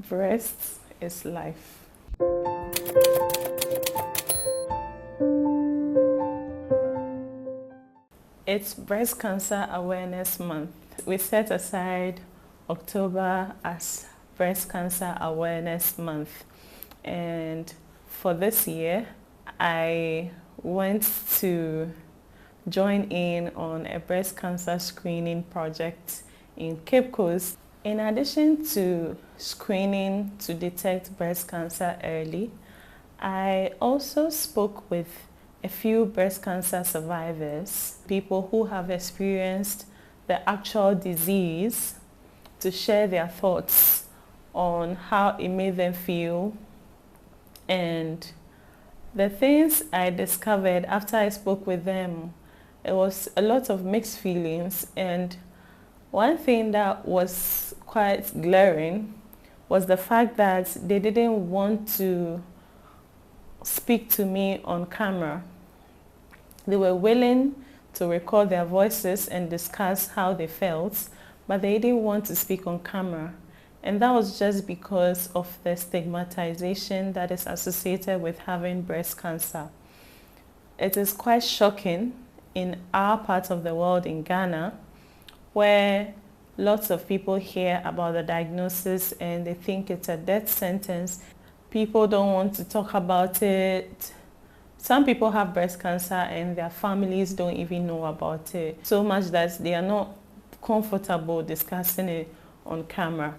Breast is life. It's Breast Cancer Awareness Month. We set aside October as Breast Cancer Awareness Month. And for this year, I went to join in on a breast cancer screening project in Cape Coast. In addition to screening to detect breast cancer early, I also spoke with a few breast cancer survivors, people who have experienced the actual disease, to share their thoughts on how it made them feel. And the things I discovered after I spoke with them, it was a lot of mixed feelings. And one thing that was quite glaring was the fact that they didn't want to speak to me on camera. They were willing to record their voices and discuss how they felt, but they didn't want to speak on camera. And that was just because of the stigmatization that is associated with having breast cancer. It is quite shocking in our part of the world, in Ghana, where lots of people hear about the diagnosis and they think it's a death sentence. People don't want to talk about it. Some people have breast cancer and their families don't even know about it, so much that they are not comfortable discussing it on camera.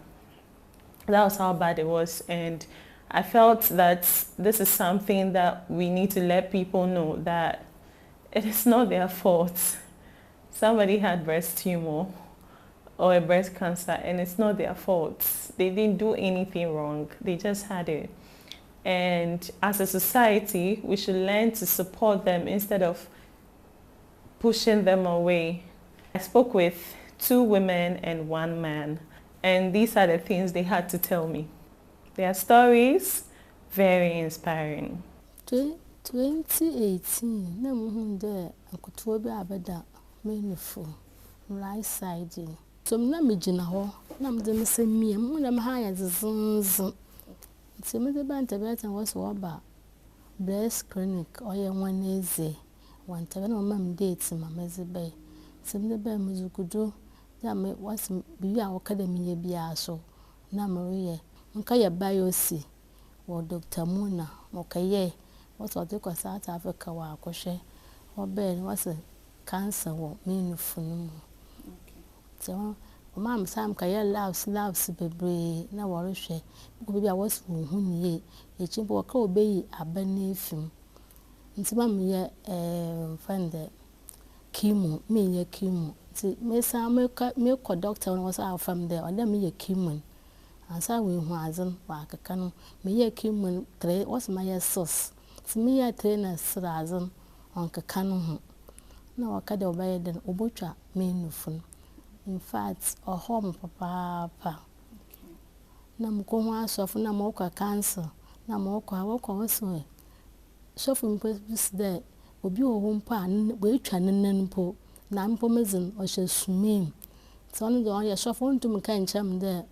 That was how bad it was, and I felt that this is something that we need to let people know, that it is not their fault. Somebody had breast tumor or a breast cancer and it's not their fault. They didn't do anything wrong, they just had it. And as a society, we should learn to support them instead of pushing them away. I spoke with 2 women and 1 man, and these are the things they had to tell me. Their stories, very inspiring. 2018, na muhunde akutuwa bi abeda menufo right side. So na mejina ho, na mde mse mie, mu na mahaya zzzz. So mde ba ntabeta was waba breast clinic oye nwaneze. Wantabe na mama date mama zebe. So mde ba muzukudo ya me was bibi a academy ye bia so na mriye. Nka ye biopsy wo Dr Muna okaye what was the South Africa wa akoshe obe was a cancer wo menufu no. So mama sam ka ye labs bebre na worehwe ko bia was wo hunye e chimbo ka obeyi abane fim nti mama ye find chemo me ye chemo ti me sam me ko doctor was out from there and me ye chemo ansa we hu azin wa akaka no me ye chemo 3 was my sauce ti me ye trainer srazin on kaka no ho na wakade obaye den obotwa me nufu. In fact, a home papa. Na mko ho asofu na mko cancer na mko awoko so so for purpose there obi wo mpa we twa nenan po na mpo mezin o hye sumem so no do ya so for ntum kan cham there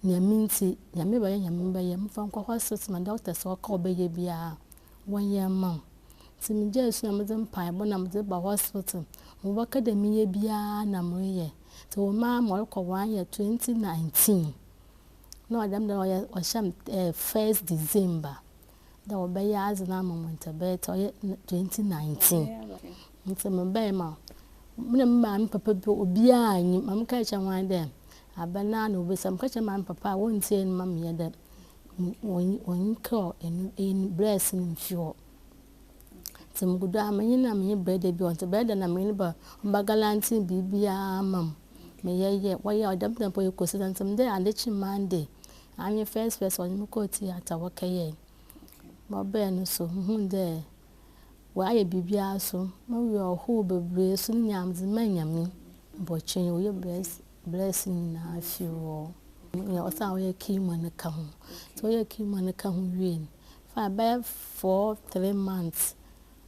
nyaminti nyame ba nyame ba yam fa nkwa hospital my doctor so ka obeye bia won yam ti mi je su na mezin pa bo na mze ba hospital mo ba academy ye bia na mriye. So ma molko 1 year 2019. No adam da o sham 1st December. Da o be ya azna moment be to 2019. Nti me be ma. Mma papa bi obi anyi mam ka cha wan dem. Abana na obi sam ka cha mam papa won tie mam ye da. Won ko en breast in fio. Tim gudu amanyi na me bread bi on to bread na me ba mbagalanti bibia mam. Me ye why adam tempo you consider some day and let Monday and your first on you go theater wakaye ma ben so hunde why bibia so no your who bebre so nyam ze manyame bochen we blessing na afio ya osa we chemo ne ka ho so ye chemo ne ka ho win fa by 3 months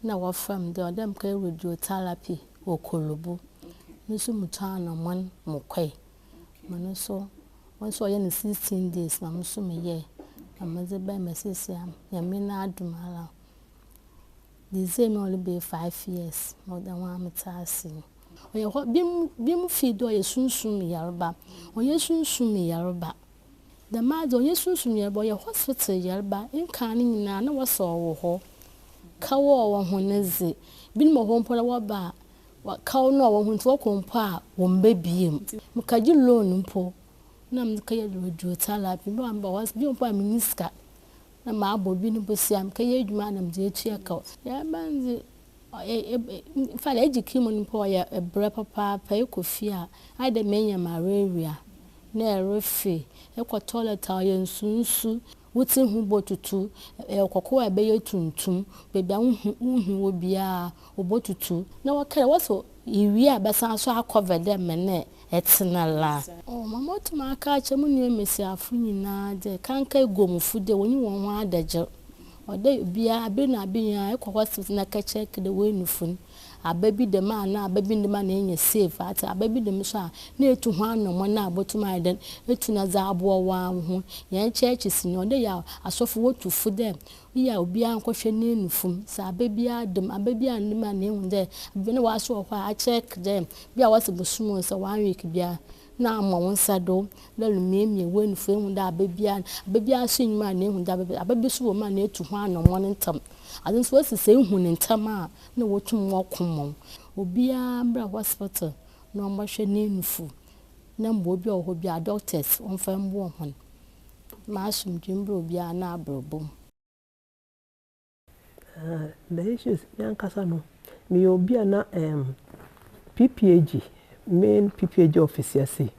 na wa from the adam ka radiotherapy o kolobu nisu mutana man mokwe mano so once or yen 16 days na so me ye na maze ba mesese am ya me na adumala the same only be 5 years more than one metasi oye ho bim feed o ye sunsun me yarba oye sunsun me yarba the mother oye sunsun me yarba ye hospital yarba in kan nyina na wo so wo ho kawo wo honeze bin mo ho mpola wo ba wa kawo no wo hunto wo kompo a wo mbebiem mkaji loan mpo na mkaye rojo tala bi mo amba was bi mpo a miniska na ma abobi no bosiam kaye adwuma na mje etua ka ya banzi fa la ejiki mo mpo ya ebra papa pa ekofi a ade menya malaria na erefe ekotoilet a yensunsu wuti hu botutu ekoko ebe ye tuntum bebi anhu obi a obotutu na wakere waso iwi abasa so akove dem mene etinala mama otuma aka chemu ni emesi afu nyina de kanka egomfu de woni won ho adaje ode bia abi na abia ekoko na ka check de we nufun ababi de ma na ababi de ma na enye safe ati ababi de so a na etu ho anomo na abotuma den etu na za abo wa ho yan church si ode ya asofo wotu fu dem ya obi an kohwe na nufum sa ababi adem ababi an ma na ehun de bi na wa so ho a check dem bia wase bosumo so 1 week bia na mo wonsa do la lumiemie we nufu ehun da ababi an so nyima na ehun da ababi so ma na etu ho anomo ntam adin so sise ehun ntam a na wotum wakomo obia mbra hospital na mbahwe na nufu na mbo obi oho bia doctors onfa mbo hon maasum dwembro bia na abrobom the issues yankasa no me obi na PPAG main PPAG officer say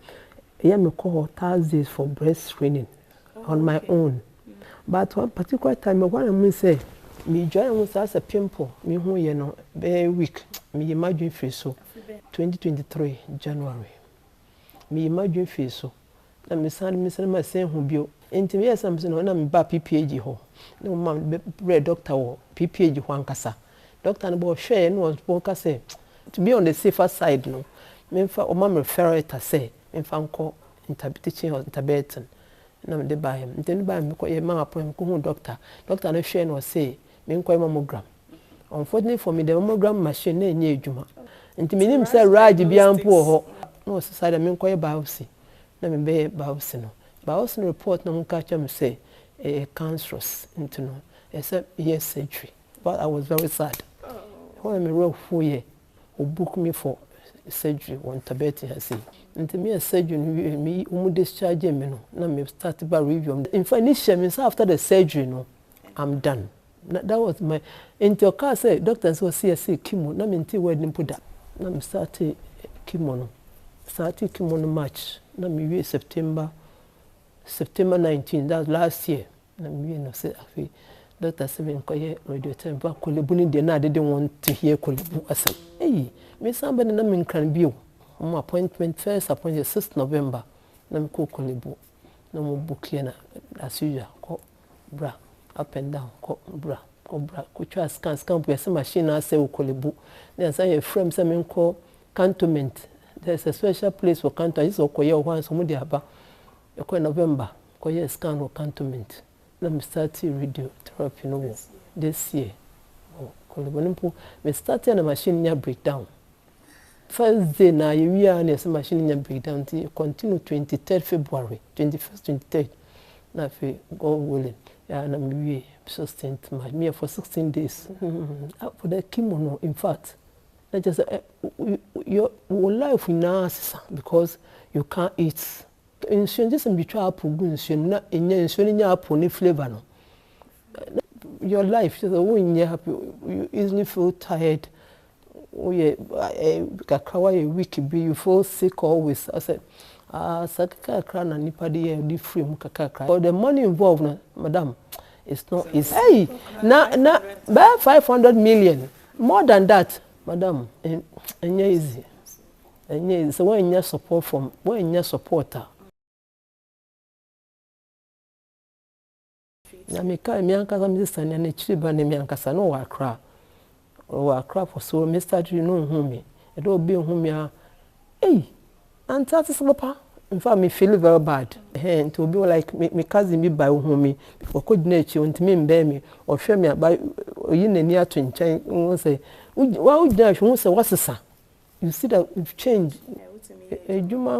yeah me call Thursdays for breast screening on my own but one particular time me say me join us as a pimple me hu ye no be week me imagine free so 2023 January me imagine free so na me san ma say hu bio enti me yesam so na me ba PPAG ho na ma be doctor wo PPAG ho ankasa doctor no bo hwe no was ka say to be on the safer side no me fa o ma me refer it say me fa nko teaching hospital na me de ba him enti ba me ko ye ma appointment ko hu doctor no hwe no say me nko mammogram unfortunately for me the mammogram machine na enye adwuma enti me nim say RAAJ bia mpo ho no side me nko biopsy na me be biopsy no biopsy report na nka cha me say cancerous into no except yes surgery but I was very sad when me wrote for year or book me for surgery on tabeti has say enti me surgery me discharge me no na me start by review in fact initially after the surgery no I'm done. That was my into car say doctors was CSC chemo na me nti word put that na me start chemo no March na me we September 19 that last year na me no say afi doctor say me nkoye radiotherapy ba kolebu ni de na didn't want to hear kolebu asem me somebody na me nkran bio my appointment first appointment 6 November na me ko kolebu na mo book na as usual ko bra up and down ko bra ko twa scan pese machine na say kolebu na say frame say me ko cantonment there's a special place for canton is okoye one so mo dey aba ko November ko ye scan or cantonment na me start radiotherapy no this year kolebu nimpo me start na machine nya breakdown first day na we are na machine nya breakdown till continue 23rd February 21st 23rd na fe God willing yeah na me sustained me for 16 days for the chemo no in fact that just your life now because you can't eat insurance just be try apple insurance na insurance nya apple ni flavor no your life just when you happy you easily feel tired kakra you weak be you feel sick always I said sakaka kra na nipa de di free mu kakra but the money involved na madam it's not easy na by 500 million more than that madam enye easy so when you support from when you supporter na me kai me anka me sister na chiri ba na me anka sa no wa cry for so Mr. You know who me e do be who me anta se papa in fact me feel very bad and to be like me cousin me by home before could nature and me bear me or share me by you near to nchen won say why would dash won say what's the you see that we've changed ejuma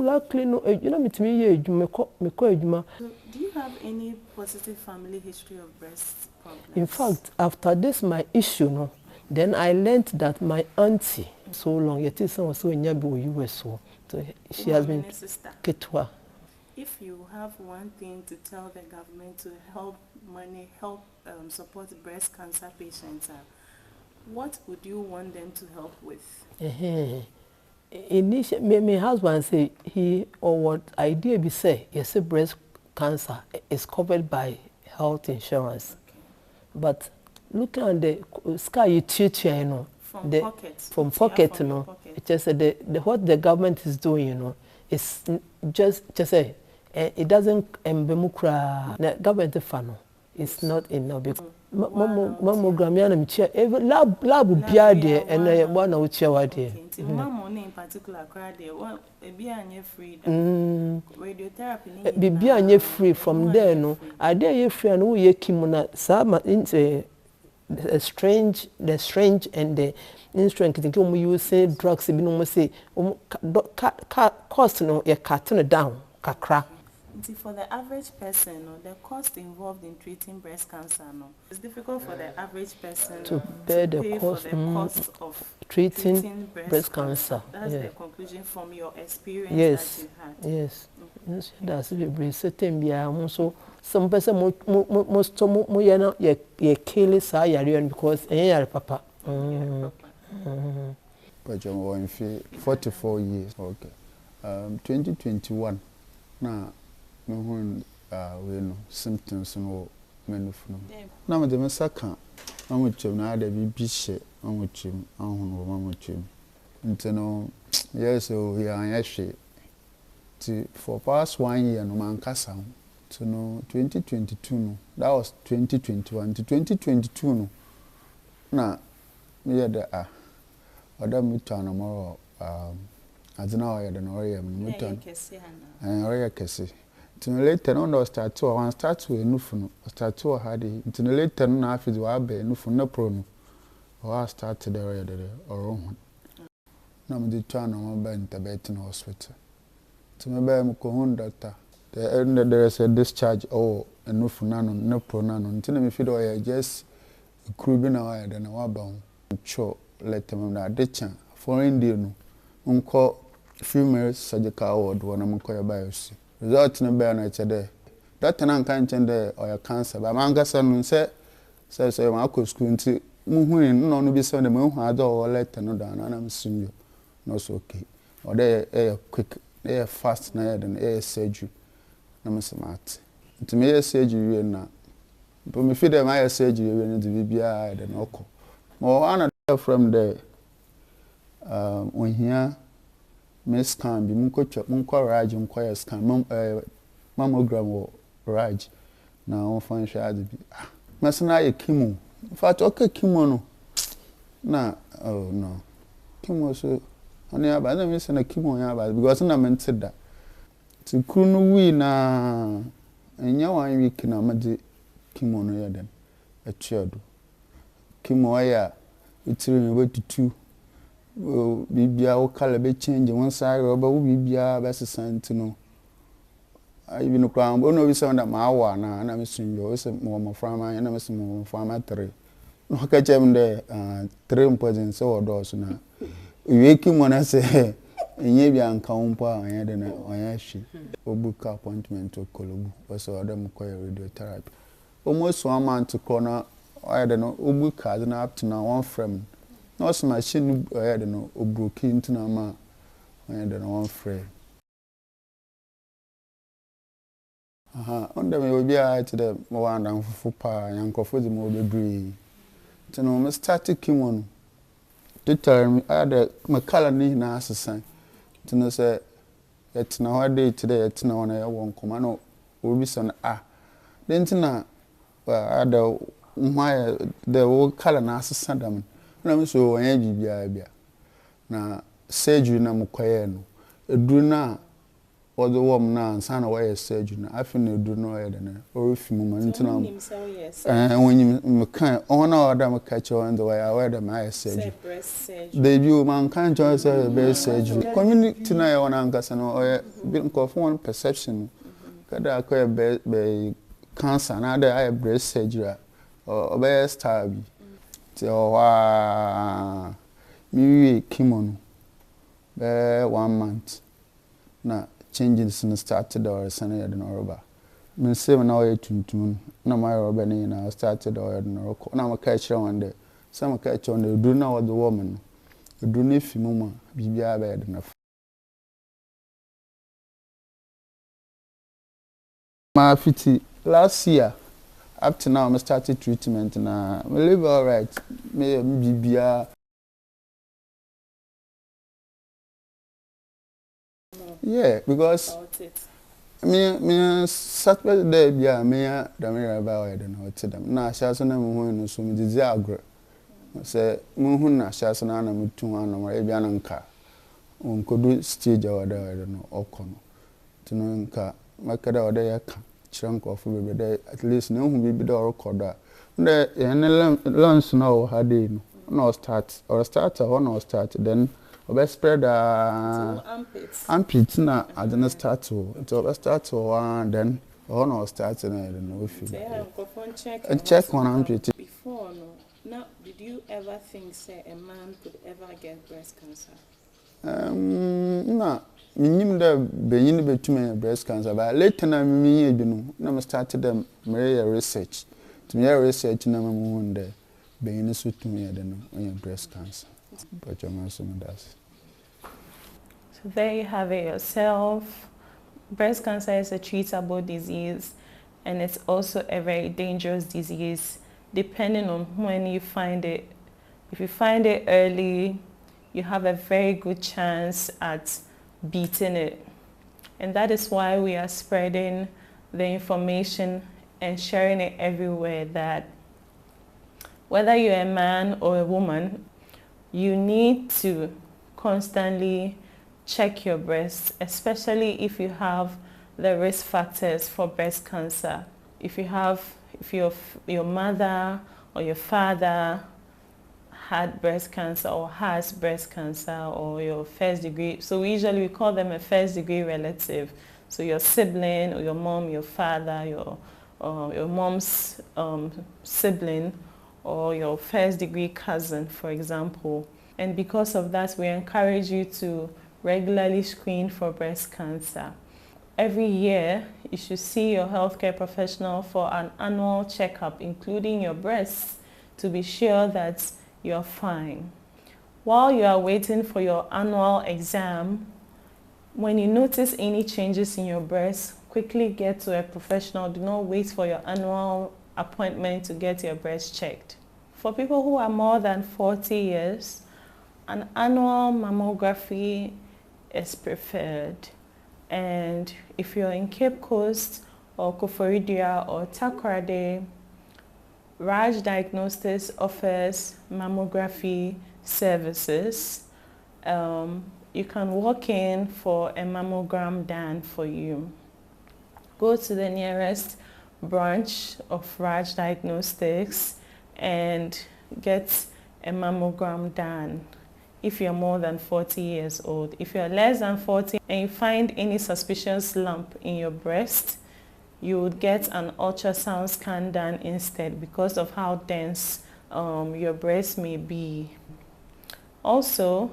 luckily no you know me to me ye ejuma me ko ejuma. Do you have any positive family history of breast problems? In fact, after this my issue no, then I learned that my auntie so long yet is so in US so she has been ketwa. If you have one thing to tell the government to help support breast cancer patients, what would you want them to help with? Initially, my husband say he or what idea be say yes, breast cancer is covered by health insurance, but looking at the sky you teach you know from pocket you know it just the what the government is doing you know is just say it doesn't embemukra the government fund it's not enough because mammogram yana mchia lab bia de and one out chair there mammo in particular cry there one be anye free radiotherapy be anye free from there no I dey free and we ye chemo na sama the strange and the instrument think we use say drugs be no say cost no you cut it down kakra. For the average person, the cost involved in treating breast cancer, it's difficult for the average person to bear the cost of treating breast cancer. That's the conclusion from your experience that you had. Yes. That's very certain. So some person most ye kill sa yarian because papa. But I'm 44 years. Okay. 2021. Now. No when we know symptoms no menufno na me dem saka amuchem na ada bi hye amuchem ahunu amuchem ntino yes o ya anyahwe ti for past 1 year no man kasa to no 2022 no that was 2021 to 2022 no na me ya da oda mi tana more adina o ya da no ya mi tana ore kese later on start to enufu start to had it later na afi do abe enufu na pro no o start there or na me dey try no ba intabet in hospital to me ba me ko hun doctor there is a discharge or enufu na no na pro na no ntina me fi do ya just kru bi na wa na wa ba cho let me na de chan foreign day no nko female surgical ward wona me ko ya biopsy result no be na chede doctor na kan chende or cancer ba manga sanu se ma ko school nti muhuin no bi se na me hu ado o let no da na am sunyo no so okay or dey quick dey fast na dey surgery na me smart nti me surgery we na but me feed them I surgery we no dey bia dey no ko mo ana from the on here Miss Can be Munko RAAJ inquire scan mammogram or RAAJ. Now, fine shade be. Masana ye chemo. In fact, okay, chemo no. Nah, oh no. Chemo so. Only about them is a chemo ya because I meant that. To kunu we na. Enya 1 week na made chemo no ya then. A child. Chemo ya. It's really to 2. Bibia o color be change one side rubber bibia be sesant no I even crown but no we say that ma wa na me sunjo say mo frama na me say mo frama 3 no ka chem de 3 important so do so na we ki mo na say enye bia nka umpa anya de na onya hwe o book appointment to kolobu so adam ko radiotherapy almost 1 month to corner I don't know o book card na up to now one frame no machine I don't know obroki into na ma I don't know one frame on the me be I to the one and fupa yankofo di mo bebre to no me start kimon to tell me I the makala ni na asesan to no say yet na what day today yet na one ya won koma no obi son then na I the why the whole color na asesan dam na me so onye bibia bia na surgery na mkoye no eduru na or the woman now and son away a surgeon. I feel no do no head or if you moment and when you can't honor or damn catch on the way I wear them I surgery. They do mankind choice a breast surgery. Community tonight on Angus and or being of one perception. Could I acquire by cancer and other eye breast surgery or best stab. So, me kimono. 1 month. Na changes in started or Sunday at Noroba. Me 7 hours to no my rubber na started or at Noroko. Now I catch on there. Some catch on the do now the woman. You do need Fimuma, be bad enough. My fitty last year, up to now, I started treatment and I live all right. Maybe be yeah, because me Saturday yeah, me damira about I don't know to them. Na shasa na muhu so me dizi agro. Say muhu na shasa na mutu ana ma e bia na nka. Onkodu stage awada I don't know okono. Tino nka makada wada ya ka. Chrank of bebe at least no hu bibi do recorder. Nde ene lunch na o hade no start or start or no start then obe spread ampit na I didn't start to start to and then no start and I don't know if you check on ampit before no. Now did you ever think say a man could ever get breast cancer? No. Minim da benyin betumi breast cancer but later na me bi no na me started them research to me research na me won da benyin so tumi da no on breast cancer but your man so does. So there you have it yourself. Breast cancer is a treatable disease and it's also a very dangerous disease depending on when you find it. If you find it early, you have a very good chance at beating it. And that is why we are spreading the information and sharing it everywhere that whether you're a man or a woman, you need to constantly check your breasts, especially if you have the risk factors for breast cancer. If your mother or your father had breast cancer or has breast cancer or your first degree. So we usually call them a first degree relative. So your sibling or your mom, your father, your mom's sibling or your first degree cousin, for example. And because of that, we encourage you to regularly screen for breast cancer. Every year, you should see your healthcare professional for an annual checkup, including your breasts, to be sure that you're fine. While you are waiting for your annual exam, when you notice any changes in your breast, quickly get to a professional. Do not wait for your annual appointment to get your breast checked. For people who are more than 40 years, an annual mammography is preferred. And if you're in Cape Coast or Koforidua or Takoradi, RAAJ Diagnostics offers mammography services. You can walk in for a mammogram done for you. Go to the nearest branch of RAAJ Diagnostics and get a mammogram done if you're more than 40 years old. If you're less than 40 and you find any suspicious lump in your breast, you would get an ultrasound scan done instead because of how dense your breast may be. Also,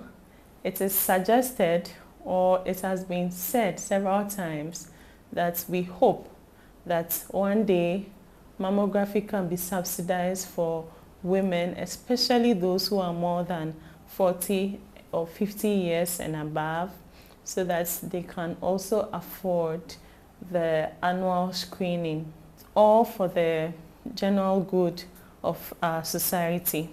it is suggested, or it has been said several times, that we hope that one day mammography can be subsidized for women, especially those who are more than 40 or 50 years and above, so that they can also afford the annual screening, all for the general good of our society.